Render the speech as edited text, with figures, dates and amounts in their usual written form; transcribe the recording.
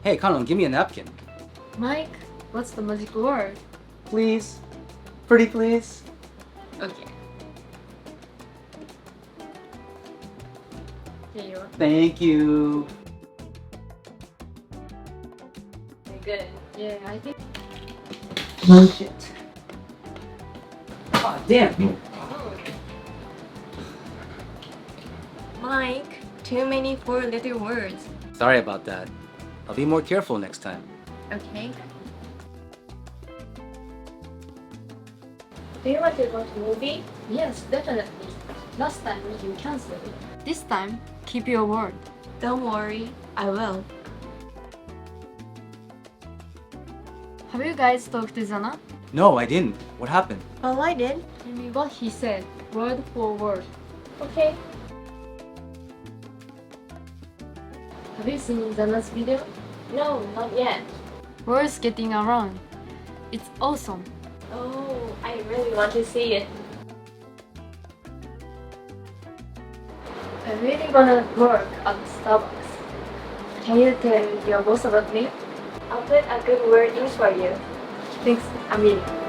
Hey, Kanon, give me a napkin. Mike, what's the magic word? Please. Pretty please. Okay. Here you are. Thank you. Good. Yeah, I think. Oh, shit. Ah, damn. Mike, too many four-letter words. Sorry about that. I'll be more careful next time. Okay. Do you want to go to movie? Yes, definitely. Last time you canceled. This time, keep your word. Don't worry, I will. Have you guys talked to Zana? No, I didn't. What happened? Oh, I did. Tell me what he said, word for word. Okay. Have you seen Zana's video? No, not yet. Word's getting around. It's awesome. Oh, I really want to see it. I really wanna work at Starbucks. Can you tell your boss about me? I'll put a good word in for you. Thanks, Amelia.